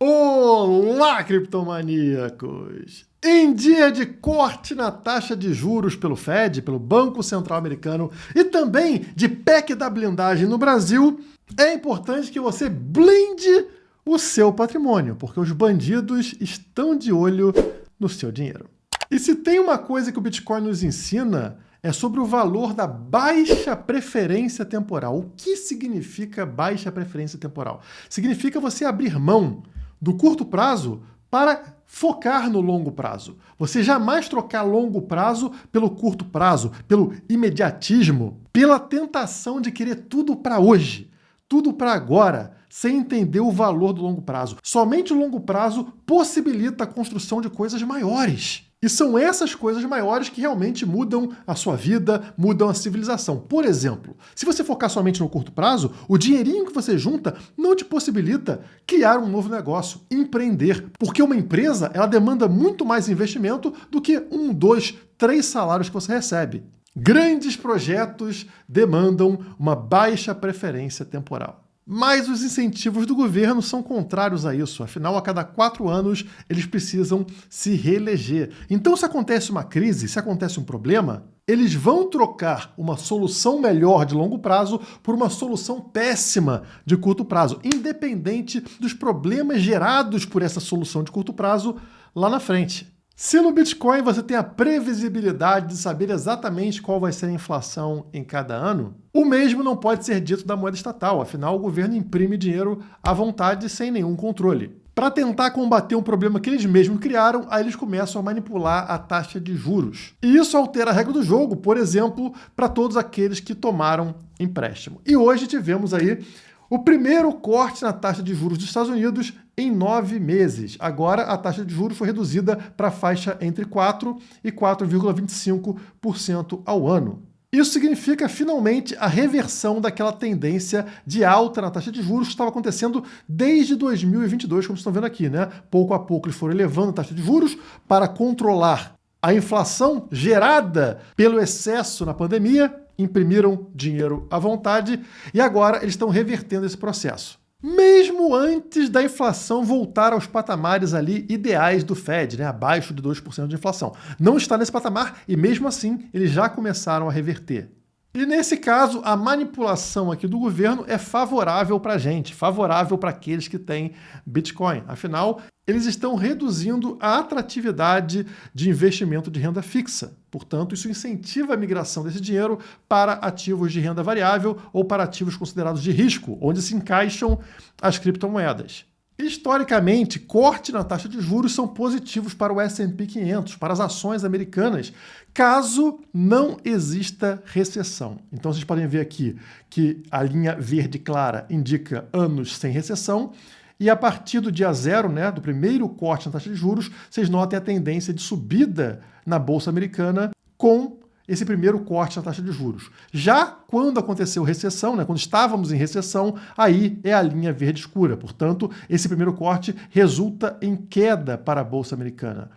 Olá, criptomaníacos! Em dia de corte na taxa de juros pelo Fed, pelo Banco Central Americano, e também de PEC da blindagem no Brasil, é importante que você blinde o seu patrimônio, porque os bandidos estão de olho no seu dinheiro. E se tem uma coisa que o Bitcoin nos ensina, é sobre o valor da baixa preferência temporal. O que significa baixa preferência temporal? Significa você abrir mão do curto prazo para focar no longo prazo. Você jamais trocar longo prazo pelo curto prazo, pelo imediatismo, pela tentação de querer tudo para hoje, tudo para agora, sem entender o valor do longo prazo. Somente o longo prazo possibilita a construção de coisas maiores. E são essas coisas maiores que realmente mudam a sua vida, mudam a civilização. Por exemplo, se você focar somente no curto prazo, o dinheirinho que você junta não te possibilita criar um novo negócio, empreender. Porque uma empresa, ela demanda muito mais investimento do que 1, 2, 3 salários que você recebe. Grandes projetos demandam uma baixa preferência temporal. Mas os incentivos do governo são contrários a isso. Afinal, a cada 4 anos, eles precisam se reeleger. Então, se acontece uma crise, se acontece um problema, eles vão trocar uma solução melhor de longo prazo por uma solução péssima de curto prazo, independente dos problemas gerados por essa solução de curto prazo lá na frente. Se no Bitcoin você tem a previsibilidade de saber exatamente qual vai ser a inflação em cada ano, o mesmo não pode ser dito da moeda estatal, afinal o governo imprime dinheiro à vontade sem nenhum controle. Para tentar combater um problema que eles mesmos criaram, aí eles começam a manipular a taxa de juros. E isso altera a regra do jogo, por exemplo, para todos aqueles que tomaram empréstimo. E hoje tivemos aí o primeiro corte na taxa de juros dos Estados Unidos em 9 meses. Agora, a taxa de juros foi reduzida para a faixa entre 4% e 4,25% ao ano. Isso significa, finalmente, a reversão daquela tendência de alta na taxa de juros que estava acontecendo desde 2022, como vocês estão vendo aqui, né? Pouco a pouco eles foram elevando a taxa de juros para controlar a inflação gerada pelo excesso na pandemia, imprimiram dinheiro à vontade e agora eles estão revertendo esse processo. Mesmo antes da inflação voltar aos patamares ali ideais do Fed, né, abaixo de 2% de inflação. Não está nesse patamar e mesmo assim eles já começaram a reverter. E nesse caso, a manipulação aqui do governo é favorável para a gente, favorável para aqueles que têm Bitcoin. Afinal, eles estão reduzindo a atratividade de investimento de renda fixa. Portanto, isso incentiva a migração desse dinheiro para ativos de renda variável ou para ativos considerados de risco, onde se encaixam as criptomoedas. Historicamente, corte na taxa de juros são positivos para o S&P 500, para as ações americanas, caso não exista recessão. Então, vocês podem ver aqui que a linha verde clara indica anos sem recessão, e a partir do dia 0, né, do primeiro corte na taxa de juros, vocês notem a tendência de subida na Bolsa Americana com esse primeiro corte na taxa de juros. Já quando aconteceu recessão, né, quando estávamos em recessão, aí é a linha verde escura. Portanto, esse primeiro corte resulta em queda para a Bolsa Americana.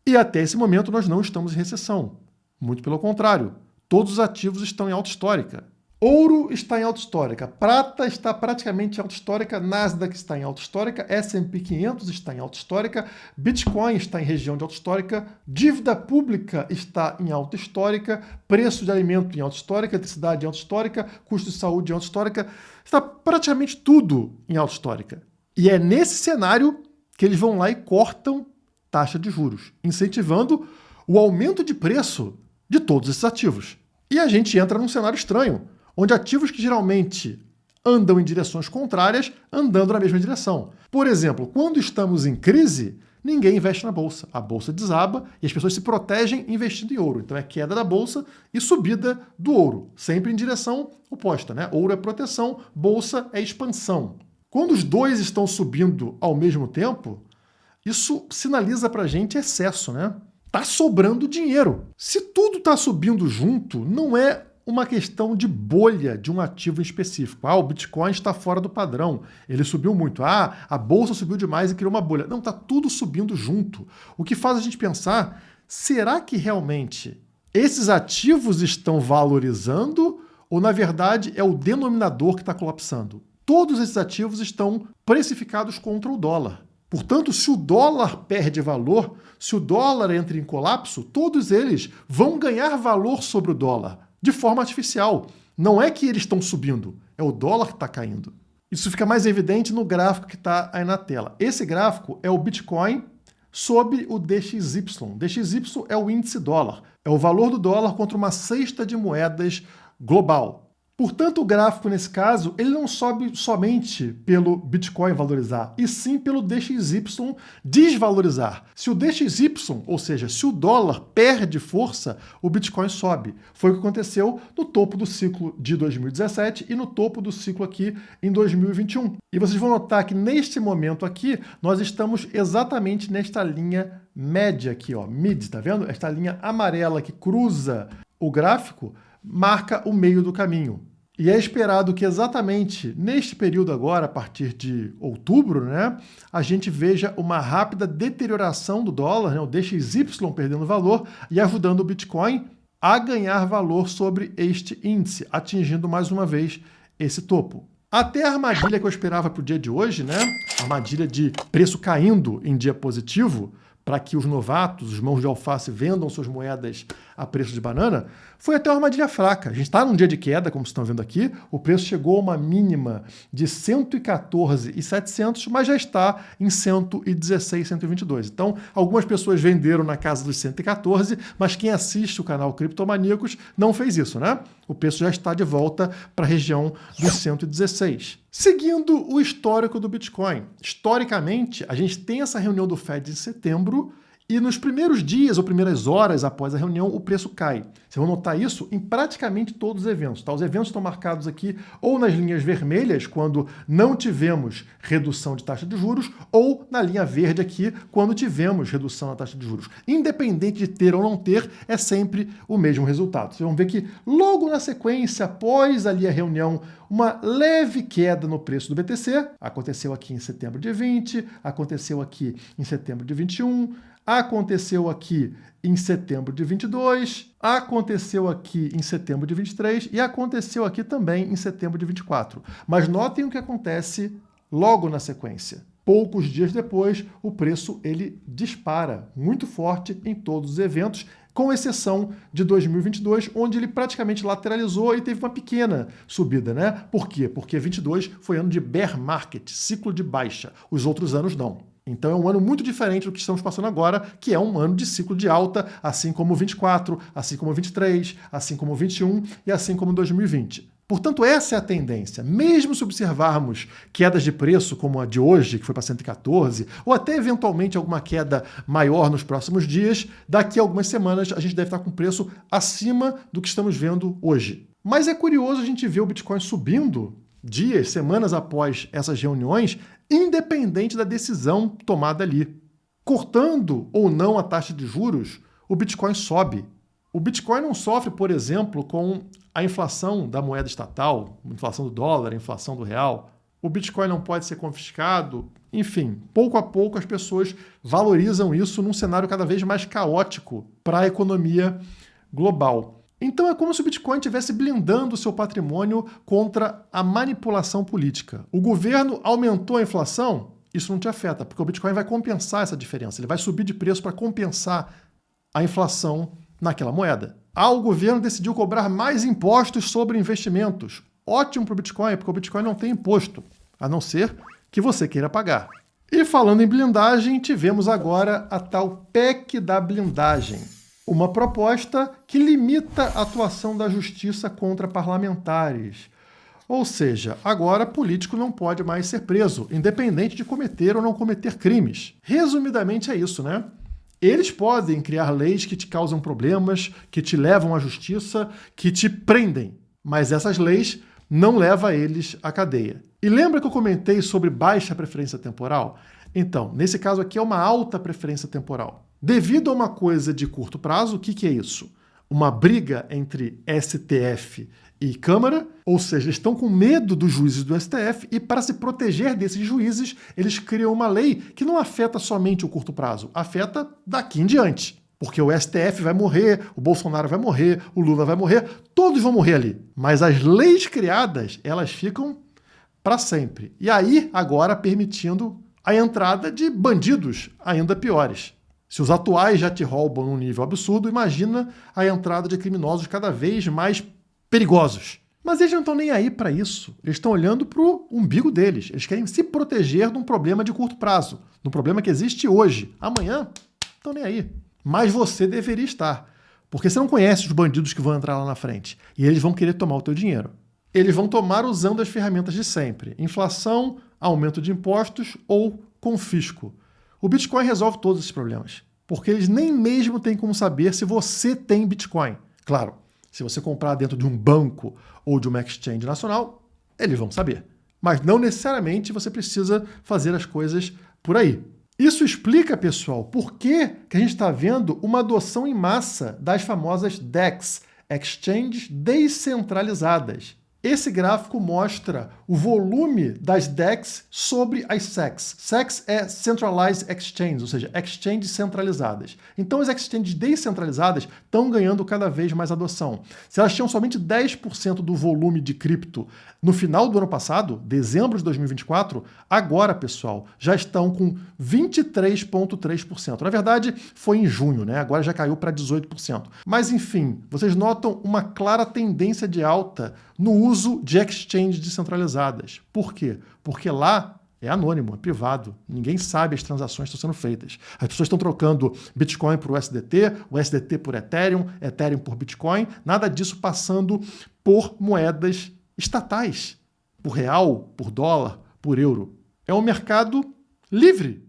E até esse momento nós não estamos em recessão. Muito pelo contrário, todos os ativos estão em alta histórica. Ouro está em alta histórica, prata está praticamente em alta histórica, Nasdaq está em alta histórica, S&P 500 está em alta histórica, Bitcoin está em região de alta histórica, dívida pública está em alta histórica, preço de alimento em alta histórica, eletricidade em alta histórica, custo de saúde em alta histórica, está praticamente tudo em alta histórica. E é nesse cenário que eles vão lá e cortam taxa de juros, incentivando o aumento de preço de todos esses ativos. E a gente entra num cenário estranho, onde ativos que geralmente andam em direções contrárias, andando na mesma direção. Por exemplo, quando estamos em crise, ninguém investe na bolsa. A bolsa desaba e as pessoas se protegem investindo em ouro. Então é queda da bolsa e subida do ouro, sempre em direção oposta, né? Ouro é proteção, bolsa é expansão. Quando os dois estão subindo ao mesmo tempo, isso sinaliza pra gente excesso, né? Tá sobrando dinheiro. Se tudo tá subindo junto, não é uma questão de bolha de um ativo em específico. O Bitcoin está fora do padrão, ele subiu muito. A bolsa subiu demais e criou uma bolha. Não, está tudo subindo junto. O que faz a gente pensar, será que realmente esses ativos estão valorizando ou, na verdade, é o denominador que está colapsando? todos esses ativos estão precificados contra o dólar. Portanto, se o dólar perde valor, se o dólar entra em colapso, todos eles vão ganhar valor sobre o dólar, de forma artificial. Não é que eles estão subindo, é o dólar que está caindo. Isso fica mais evidente no gráfico que está aí na tela. Esse gráfico é o Bitcoin sob o DXY. DXY é o índice dólar, é o valor do dólar contra uma cesta de moedas global. Portanto, o gráfico, nesse caso, ele não sobe somente pelo Bitcoin valorizar, e sim pelo DXY desvalorizar. Se o DXY, ou seja, se o dólar perde força, o Bitcoin sobe. Foi o que aconteceu no topo do ciclo de 2017 e no topo do ciclo aqui em 2021. E vocês vão notar que neste momento aqui, nós estamos exatamente nesta linha média aqui, ó, mid, tá vendo? Esta linha amarela que cruza o gráfico marca o meio do caminho. E é esperado que exatamente neste período agora, a partir de outubro, né, a gente veja uma rápida deterioração do dólar, né, o DXY perdendo valor e ajudando o Bitcoin a ganhar valor sobre este índice, atingindo mais uma vez esse topo. Até a armadilha que eu esperava para o dia de hoje, né, a armadilha de preço caindo em dia positivo, para que os novatos, os mãos de alface, vendam suas moedas a preço de banana, foi até uma armadilha fraca. A gente está num dia de queda, como vocês estão vendo aqui, o preço chegou a uma mínima de 114.700, mas já está em 116, 122. Então, algumas pessoas venderam na casa dos 114, mas quem assiste o canal Criptomaníacos não fez isso, né? O preço já está de volta para a região dos 116. Seguindo o histórico do Bitcoin. Historicamente, a gente tem essa reunião do Fed em setembro e nos primeiros dias ou primeiras horas após a reunião, o preço cai. Vocês vão notar isso em praticamente todos os eventos. Tá? Os eventos estão marcados aqui ou nas linhas vermelhas, quando não tivemos redução de taxa de juros, ou na linha verde aqui, quando tivemos redução na taxa de juros. Independente de ter ou não ter, é sempre o mesmo resultado. Vocês vão ver que logo na sequência, após ali a reunião, uma leve queda no preço do BTC, aconteceu aqui em setembro de 20, aconteceu aqui em setembro de 21, aconteceu aqui em setembro de 22, aconteceu aqui em setembro de 23 e aconteceu aqui também em setembro de 24. Mas notem o que acontece logo na sequência. Poucos dias depois, o preço ele dispara muito forte em todos os eventos, com exceção de 2022, onde ele praticamente lateralizou e teve uma pequena subida, né? Por quê? Porque 22 foi ano de bear market, ciclo de baixa. Os outros anos não. Então é um ano muito diferente do que estamos passando agora, que é um ano de ciclo de alta, assim como 24, assim como 23, assim como 21 e assim como 2020. Portanto, essa é a tendência. Mesmo se observarmos quedas de preço como a de hoje, que foi para 114, ou até eventualmente alguma queda maior nos próximos dias, daqui a algumas semanas a gente deve estar com preço acima do que estamos vendo hoje. Mas é curioso a gente ver o Bitcoin subindo dias, semanas após essas reuniões, independente da decisão tomada ali. Cortando ou não a taxa de juros, o Bitcoin sobe. O Bitcoin não sofre, por exemplo, com a inflação da moeda estatal, a inflação do dólar, a inflação do real. O Bitcoin não pode ser confiscado. Enfim, pouco a pouco as pessoas valorizam isso num cenário cada vez mais caótico para a economia global. Então é como se o Bitcoin estivesse blindando o seu patrimônio contra a manipulação política. O governo aumentou a inflação? Isso não te afeta, porque o Bitcoin vai compensar essa diferença. Ele vai subir de preço para compensar a inflação naquela moeda. O governo decidiu cobrar mais impostos sobre investimentos. Ótimo para o Bitcoin, porque o Bitcoin não tem imposto, a não ser que você queira pagar. E falando em blindagem, tivemos agora a tal PEC da blindagem. Uma proposta que limita a atuação da justiça contra parlamentares. Ou seja, agora político não pode mais ser preso, independente de cometer ou não cometer crimes. Resumidamente é isso, né? Eles podem criar leis que te causam problemas, que te levam à justiça, que te prendem. Mas essas leis não levam eles à cadeia. E lembra que eu comentei sobre baixa preferência temporal? Então, nesse caso aqui é uma alta preferência temporal. Devido a uma coisa de curto prazo, o que é isso? Uma briga entre STF e Câmara, ou seja, estão com medo dos juízes do STF e para se proteger desses juízes, eles criam uma lei que não afeta somente o curto prazo, afeta daqui em diante. Porque o STF vai morrer, o Bolsonaro vai morrer, o Lula vai morrer, todos vão morrer ali. Mas as leis criadas, elas ficam para sempre. E aí, agora, permitindo a entrada de bandidos ainda piores. Se os atuais já te roubam num nível absurdo, imagina a entrada de criminosos cada vez mais perigosos. Mas eles não estão nem aí para isso. Eles estão olhando para o umbigo deles. Eles querem se proteger de um problema de curto prazo, de um problema que existe hoje. Amanhã, estão nem aí. Mas você deveria estar. Porque você não conhece os bandidos que vão entrar lá na frente. E eles vão querer tomar o teu dinheiro. Eles vão tomar usando as ferramentas de sempre. Inflação, aumento de impostos ou confisco. O Bitcoin resolve todos esses problemas. Porque eles nem mesmo têm como saber se você tem Bitcoin. Claro, se você comprar dentro de um banco ou de uma exchange nacional, eles vão saber. Mas não necessariamente você precisa fazer as coisas por aí. Isso explica, pessoal, por que a gente está vendo uma adoção em massa das famosas DEX, Exchanges Descentralizadas. Esse gráfico mostra o volume das DEX sobre as SEX. SEX é Centralized Exchange, ou seja, exchanges centralizadas. Então as exchanges descentralizadas estão ganhando cada vez mais adoção. Se elas tinham somente 10% do volume de cripto no final do ano passado, dezembro de 2024, agora, pessoal, já estão com 23,3%. Na verdade, foi em junho, né? Agora já caiu para 18%. Mas, enfim, vocês notam uma clara tendência de alta no uso de exchanges descentralizadas. Por quê? Porque lá é anônimo, é privado. Ninguém sabe as transações que estão sendo feitas. As pessoas estão trocando Bitcoin por USDT, USDT por Ethereum, Ethereum por Bitcoin, nada disso passando por moedas estatais, por real, por dólar, por euro. É um mercado livre,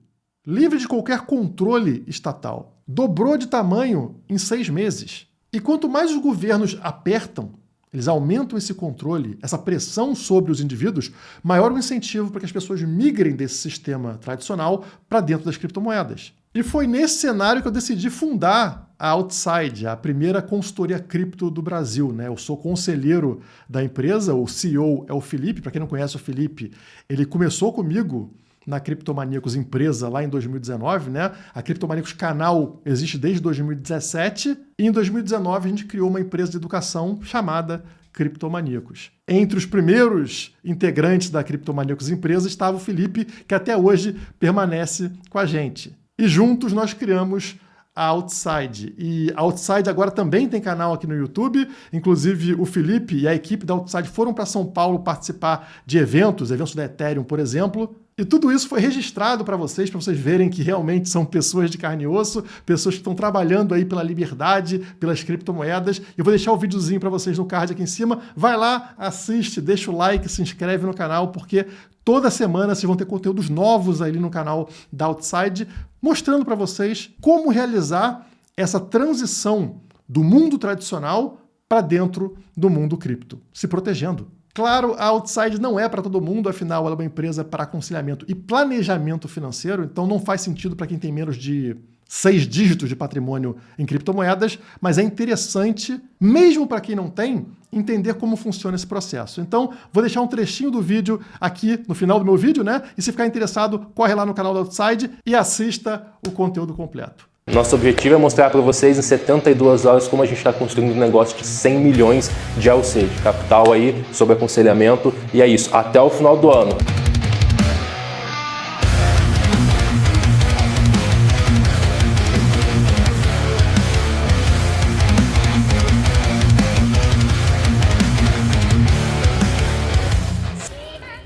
livre de qualquer controle estatal. Dobrou de tamanho em 6 meses. E quanto mais os governos apertam, eles aumentam esse controle, essa pressão sobre os indivíduos, maior o incentivo para que as pessoas migrem desse sistema tradicional para dentro das criptomoedas. E foi nesse cenário que eu decidi fundar a Outside, a primeira consultoria cripto do Brasil, né? Eu sou conselheiro da empresa, o CEO é o Felipe. Para quem não conhece o Felipe, ele começou comigo na Criptomaníacos empresa lá em 2019, né? A Criptomaníacos canal existe desde 2017 e em 2019 a gente criou uma empresa de educação chamada Criptomaníacos. Entre os primeiros integrantes da Criptomaníacos empresa estava o Felipe, que até hoje permanece com a gente. E juntos nós criamos a Outside. E a Outside agora também tem canal aqui no YouTube. Inclusive, o Felipe e a equipe da Outside foram para São Paulo participar de eventos da Ethereum, por exemplo. E tudo isso foi registrado para vocês verem que realmente são pessoas de carne e osso, pessoas que estão trabalhando aí pela liberdade, pelas criptomoedas. Eu vou deixar o videozinho para vocês no card aqui em cima. Vai lá, assiste, deixa o like, se inscreve no canal, porque toda semana vocês vão ter conteúdos novos ali no canal da Outside, mostrando para vocês como realizar essa transição do mundo tradicional para dentro do mundo cripto, se protegendo. Claro, a Outside não é para todo mundo, afinal ela é uma empresa para aconselhamento e planejamento financeiro, então não faz sentido para quem tem menos de 6 dígitos de patrimônio em criptomoedas, mas é interessante, mesmo para quem não tem, entender como funciona esse processo. Então, vou deixar um trechinho do vídeo aqui no final do meu vídeo, né? E se ficar interessado, corre lá no canal da Outside e assista o conteúdo completo. Nosso objetivo é mostrar para vocês em 72 horas como a gente está construindo um negócio de 100 milhões de LC, de capital aí, sobre aconselhamento, e é isso, até o final do ano.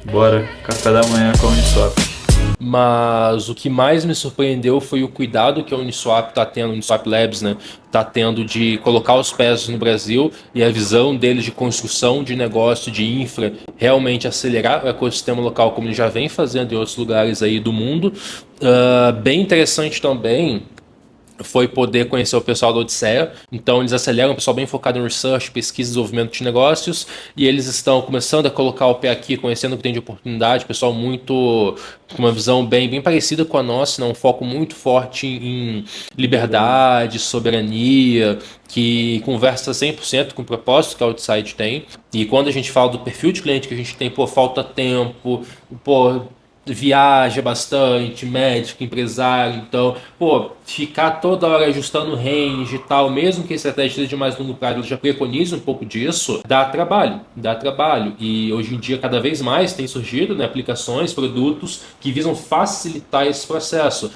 Bora, café da manhã com a Uniswap. Mas o que mais me surpreendeu foi o cuidado que a Uniswap está tendo, Uniswap Labs, né, está tendo de colocar os pés no Brasil e a visão deles de construção de negócio, de infra, realmente acelerar o ecossistema local, como ele já vem fazendo em outros lugares aí do mundo. Bem interessante também foi poder conhecer o pessoal da Odisseia. Então eles aceleram, o pessoal bem focado em research, pesquisa e desenvolvimento de negócios, e eles estão começando a colocar o pé aqui, conhecendo o que tem de oportunidade, pessoal muito com uma visão bem parecida com a nossa, né? Um foco muito forte em liberdade, soberania, que conversa 100% com o propósito que a Outside tem. E quando a gente fala do perfil de cliente que a gente tem, falta tempo, viaja bastante, médico, empresário, então, pô, ficar toda hora ajustando range e tal, mesmo que a estratégia seja de mais longo prazo, eu já preconizo um pouco disso, dá trabalho, e hoje em dia cada vez mais tem surgido, né, aplicações, produtos que visam facilitar esse processo.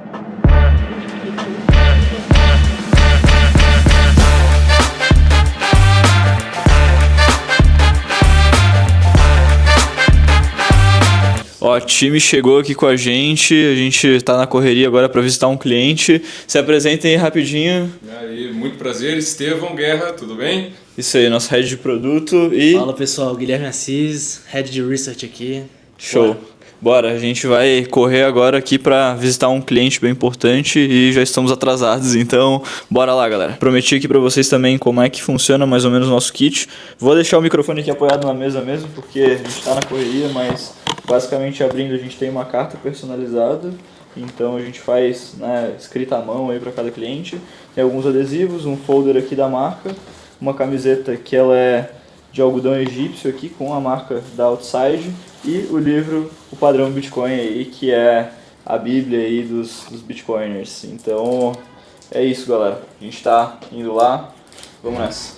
Ó, o time chegou aqui com a gente tá na correria agora para visitar um cliente. Se apresentem aí rapidinho. E aí, muito prazer, Estevão Guerra, tudo bem? Isso aí, nosso head de produto e... Fala pessoal, Guilherme Assis, Head de Research aqui. Show. Bora, a gente vai correr agora aqui para visitar um cliente bem importante e já estamos atrasados, então bora lá, galera. Prometi aqui para vocês também como é que funciona mais ou menos o nosso kit. Vou deixar o microfone aqui apoiado na mesa mesmo, porque a gente está na correria, mas basicamente abrindo a gente tem uma carta personalizada, então a gente faz, né, escrita à mão aí para cada cliente. Tem alguns adesivos, um folder aqui da marca, uma camiseta que ela é de algodão egípcio aqui com a marca da Outside e o livro O Padrão Bitcoin aí, que é a bíblia aí dos Bitcoiners. Então é isso, galera. A gente tá indo lá. Vamos nessa.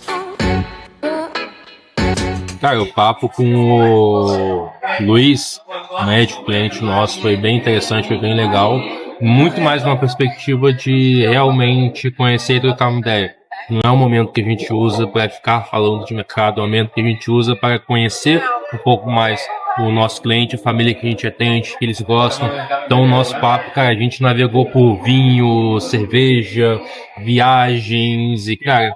Cara, o papo com o Luiz, médico, cliente nosso, foi bem interessante, foi bem legal. Muito mais uma perspectiva de realmente conhecer e trocar uma ideia. Não é um momento que a gente usa para ficar falando de mercado, é um momento que a gente usa para conhecer um pouco mais o nosso cliente, a família que a gente atende, que eles gostam. Então o nosso papo, cara, a gente navegou por vinho, cerveja, viagens e, cara,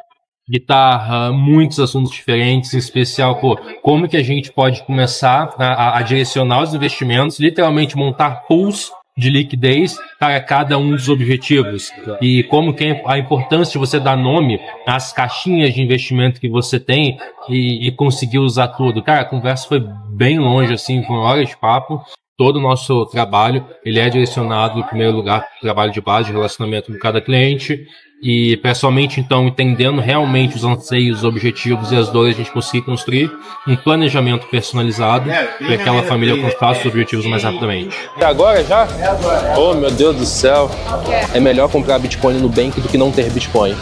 guitarra, muitos assuntos diferentes, em especial, pô, como que a gente pode começar a direcionar os investimentos, literalmente montar pools de liquidez para cada um dos objetivos e como que é a importância de você dar nome às caixinhas de investimento que você tem e conseguir usar tudo. Cara, a conversa foi bem longe, assim, com horas de papo. Todo o nosso trabalho, ele é direcionado, em primeiro lugar, para o trabalho de base, de relacionamento com cada cliente e, pessoalmente, então, entendendo realmente os anseios, os objetivos e as dores, a gente conseguir construir um planejamento personalizado para que aquela família alcançasse os objetivos mais rapidamente. E agora já? Oh, meu Deus do céu! É melhor comprar Bitcoin no Nubank do que não ter Bitcoin.